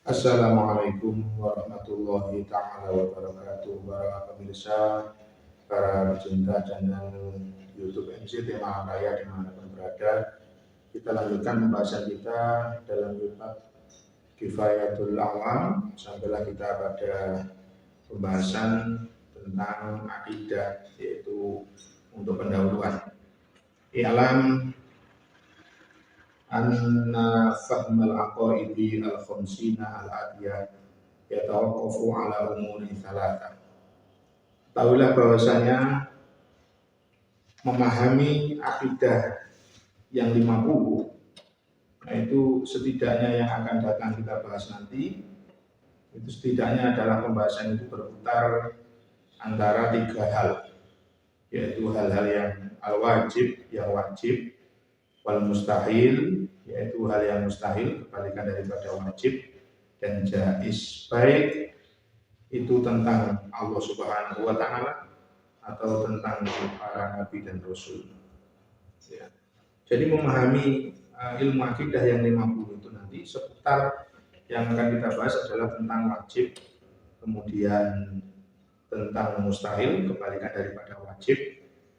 Assalamualaikum warahmatullahi taala wabarakatuh. Para pemirsa, para pecinta channel YouTube MC Tema Raya dimanapun berada, kita lanjutkan pembahasan kita dalam kitab Kifayatul Awam. Sampailah kita pada pembahasan tentang akidah, yaitu untuk pendahuluan. I'lam anna fahmal aqaidi al-khamsina al-adiyah yatawaqqafu ala umuri thalatha. Tahuilah bahwasanya memahami akidah yang 50, yaitu setidaknya yang akan datang kita bahas nanti, itu setidaknya adalah pembahasan itu berputar antara 3 hal, yaitu hal-hal yang al-wajib, yang wajib, wal mustahil, yaitu hal yang mustahil, kebalikan daripada wajib, dan jaiz, baik itu tentang Allah Subhanahu wa taala atau tentang para nabi dan rasul. Ya. Jadi memahami ilmu akidah yang 50 itu nanti seputar yang akan kita bahas adalah tentang wajib, kemudian tentang mustahil, kebalikan daripada wajib,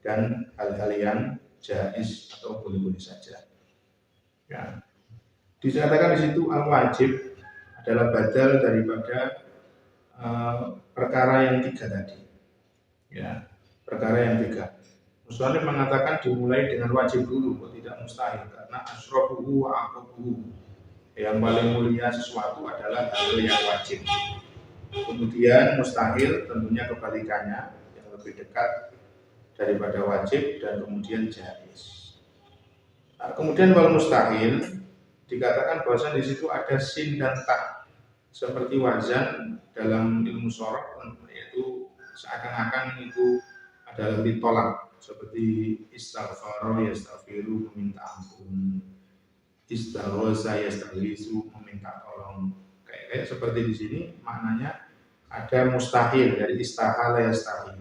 dan hal-hal yang jaiz atau boleh-boleh saja. Ya. Dikatakan di situ al-wajib adalah badal daripada perkara yang 3 tadi. Ya, perkara yang 3. Muslim mengatakan dimulai dengan wajib dulu, kok tidak mustahil, karena asrofuhu wa aqabuhu. Yang paling mulia sesuatu adalah hal yang wajib. Kemudian mustahil tentunya kebalikannya, yang lebih dekat daripada wajib, dan kemudian jaiz. Nah, kemudian wal mustahil dikatakan bahwa di situ ada sin dan ta, seperti wazan dalam ilmu sorof, yaitu seakan-akan itu adalah ditolak, seperti istaghfaro yastaghfiru, meminta ampun, istaghosa yastaghisu, meminta tolong. Kayak seperti di sini maknanya ada mustahil dari istahala yastahil.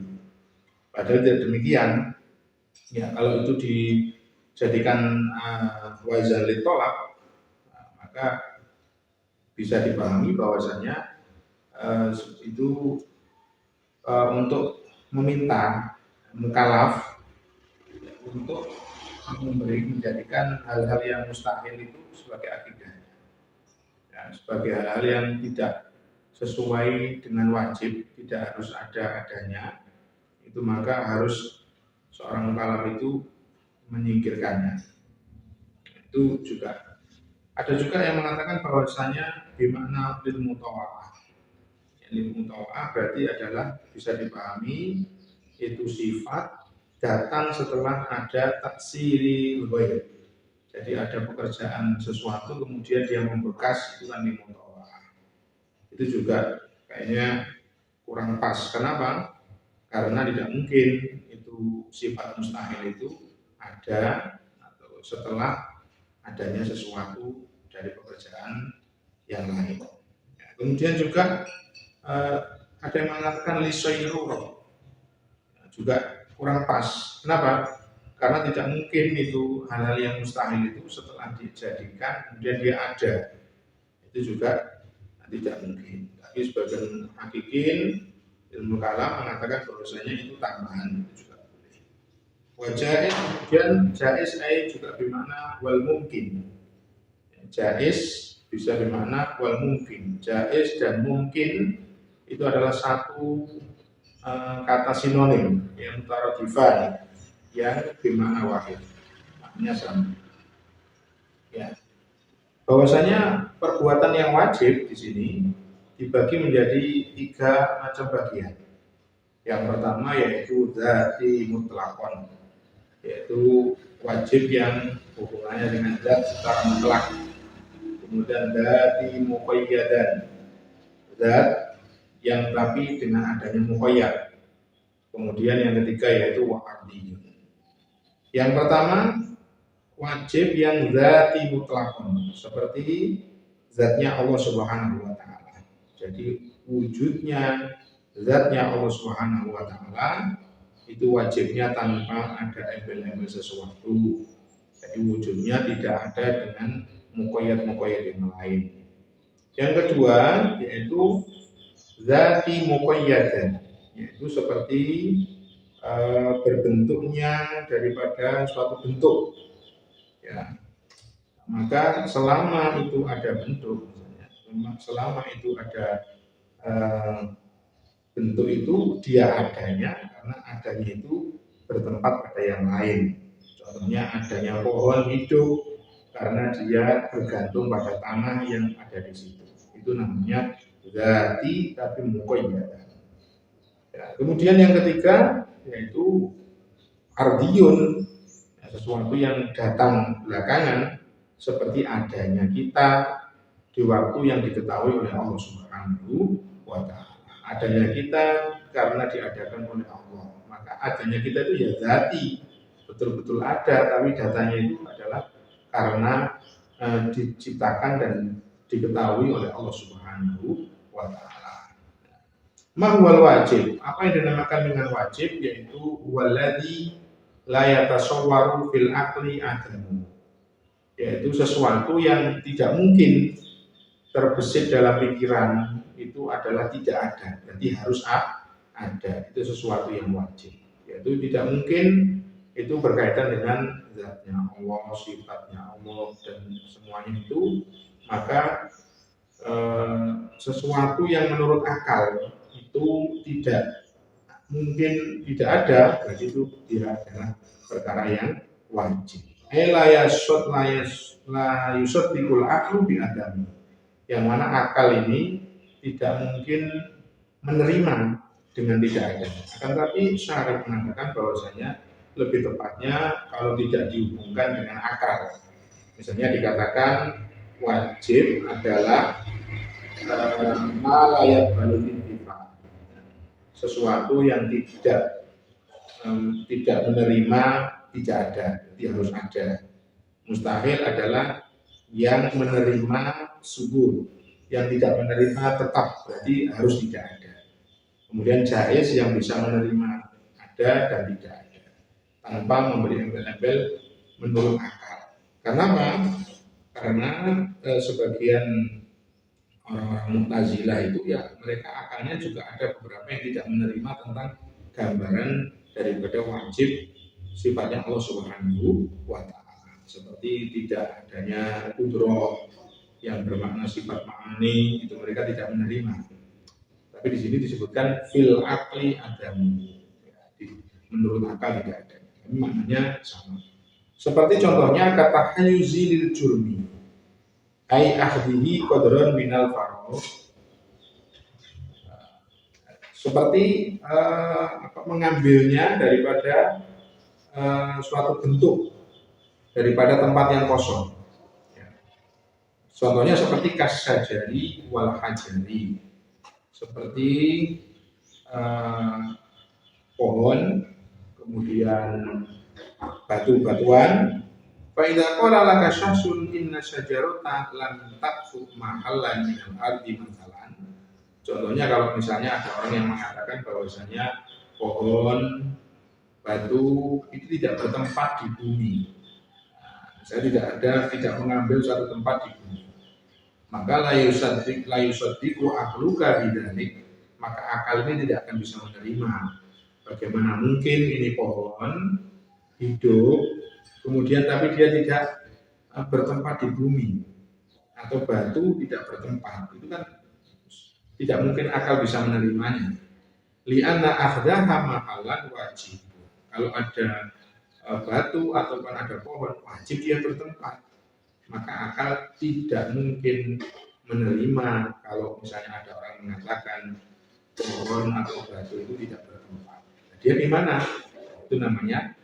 Padahal tidak demikian. Ya, kalau itu dijadikan wazan ditolak, maka bisa dipahami bahwasanya itu untuk meminta mukallaf untuk menjadikan hal-hal yang mustahil itu sebagai akidah, ya, sebagai hal-hal yang tidak sesuai dengan wajib, tidak harus adanya, itu maka harus seorang mukallaf itu menyingkirkannya. Itu juga ada juga yang mengatakan bahwasanya bermakna lil mutawa'ah. Lil mutawa'ah berarti adalah bisa dipahami itu sifat datang setelah ada taksiri ghair. Jadi ada pekerjaan sesuatu kemudian dia membekas, itu kan lil mutawa'ah. Itu juga kayaknya kurang pas. Kenapa? Karena tidak mungkin itu sifat mustahil itu ada atau setelah adanya sesuatu dari pekerjaan yang lain. Ya, kemudian juga ada yang mengatakan lisairuro, ya, juga kurang pas. Kenapa? Karena tidak mungkin itu hal-hal yang mustahil itu setelah dijadikan kemudian dia ada. Itu juga tidak mungkin. Tapi sebagian hakikin ilmu kalam mengatakan bahwasanya itu tambahan, itu juga boleh. Wajaiz, kemudian jaiz juga bermakna wal mungkin. Jaiz bisa bermakna wal mungkin. Jaiz dan mungkin itu adalah satu kata sinonim yang mutaradifan, yang bermakna wahid, maknanya sama. Ya. Bahwasanya perbuatan yang wajib di sini dibagi menjadi 3 macam bagian. Yang pertama yaitu dzati mutlaqon, yaitu wajib yang hubungannya dengan zat secara mutlak. Kemudian dzati muqayyadan, zat yang tapi dengan adanya muqayyad. Kemudian yang ketiga yaitu wa'adiyun. Yang pertama wajib yang dzati mutlaqon, seperti zatnya Allah Subhanahu wa taala. Jadi wujudnya zatnya Allah Subhanahu wa taala itu wajibnya tanpa ada embel-embel sesuatu. Jadi wujudnya tidak ada dengan muqayyad yang lain. Yang kedua yaitu zati muqayyadah, yaitu seperti berbentuknya daripada suatu bentuk. Ya, maka selama itu ada bentuk, selama itu ada bentuk itu dia adanya karena adanya itu bertempat pada yang lain. Contohnya adanya pohon hidup karena dia bergantung pada tanah yang ada di situ. Itu namanya zati tapi muqayyadah. Ya, kemudian yang ketiga yaitu ardiyun, sesuatu yang datang belakangan seperti adanya kita di waktu yang diketahui oleh Allah Subhanahu wa Ta'ala. Adanya kita karena diadakan oleh Allah, maka adanya kita itu ya zati, betul-betul ada, tapi datanya itu adalah karena diciptakan dan diketahui oleh Allah Subhanahu wa Ta'ala. Mahwal wajib, apa yang dinamakan dengan wajib, yaitu waladhi la yatasawwaru fil aqli adamu, yaitu sesuatu yang tidak mungkin terbesit dalam pikiran itu adalah tidak ada, berarti harus ada. Itu sesuatu yang wajib, yaitu tidak mungkin itu berkaitan dengan zatnya Allah, sifatnya Allah dan semuanya itu, maka sesuatu yang menurut akal itu tidak mungkin tidak ada, berarti itu dia adalah perkara yang wajib. La yusaddiqul aqlu bi adami, yang mana akal ini tidak mungkin menerima dengan tidak ada. Akan tapi syarif mengatakan bahwasanya lebih tepatnya kalau tidak dihubungkan dengan akal. Misalnya dikatakan wajib adalah malayak balun intifa, sesuatu yang tidak menerima tidak ada, jadi harus ada. Mustahil adalah yang menerima subur, yang tidak menerima tetap, berarti harus tidak ada. Kemudian jaiz yang bisa menerima ada dan tidak ada, tanpa memberi embel-embel menurut akal. Karena apa? Karena sebagian orang-orang Mu'tazilah itu ya mereka akalnya juga ada beberapa yang tidak menerima tentang gambaran daripada wajib sifatnya Allah Subhanahu wa Ta'ala, seperti tidak adanya kudroh yang bermakna sifat ma'ani, itu mereka tidak menerima. Tapi di sini disebutkan fil aqli adami, menurut akal tidak ada. Ini maknanya sama. Seperti contohnya kata hayuzilil jurmi, ai akhdihi qadran minal faro, seperti mengambilnya daripada suatu bentuk daripada tempat yang kosong. Contohnya seperti kasajari wal hajari, seperti pohon, kemudian batu-batuan. Fa idza qala laka syahsun inna syajarata lam taqfu mahallan min al-ardi masalan. Contohnya kalau misalnya ada orang yang mengatakan bahwasanya pohon, batu itu tidak bertempat di bumi. Saya tidak mengambil suatu tempat di bumi. Maka la yusaddiqu aqluka bidzalik, maka akal ini tidak akan bisa menerima. Bagaimana mungkin ini pohon hidup kemudian tapi dia tidak bertempat di bumi, atau batu tidak bertempat, itu kan tidak mungkin akal bisa menerimanya. Li'anna akhdaha mahallan wajib, kalau ada batu ataupun ada pohon wajib dia bertempat, maka akal tidak mungkin menerima kalau misalnya ada orang mengatakan pohon atau batu itu tidak bertempat. Dia di mana? Itu namanya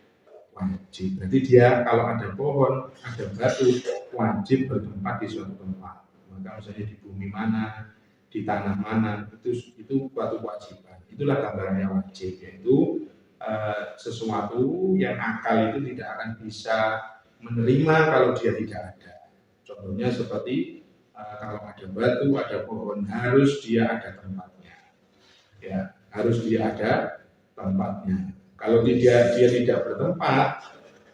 wajib. Berarti dia kalau ada pohon, ada batu, wajib bertempat di suatu tempat. Maka misalnya di bumi mana, di tanah mana, itu suatu kewajiban. Itulah gambarannya wajib, yaitu sesuatu yang akal itu tidak akan bisa menerima kalau dia tidak ada. Contohnya seperti kalau ada batu, ada pohon, harus dia ada tempatnya. Ya, harus dia ada tempatnya. Kalau dia tidak bertempat,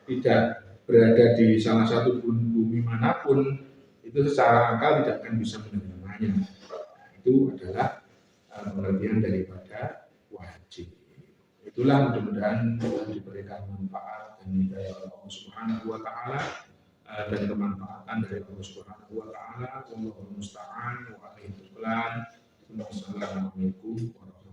tidak berada di salah satu bumi manapun, itu secara akal tidak akan bisa menerima. keutamaannya. Nah, itu adalah pengertian daripada wajib. Itulah mudah-mudahan kita diberikan manfaat dan hidayah oleh Allah Subhanahu wa taala dan kemanfaatan dari Allah Subhanahu wa taala. Wallahu musta'an wa alaihi tuqlan. Wassalamualaikum warahmatullahi wabarakatuh.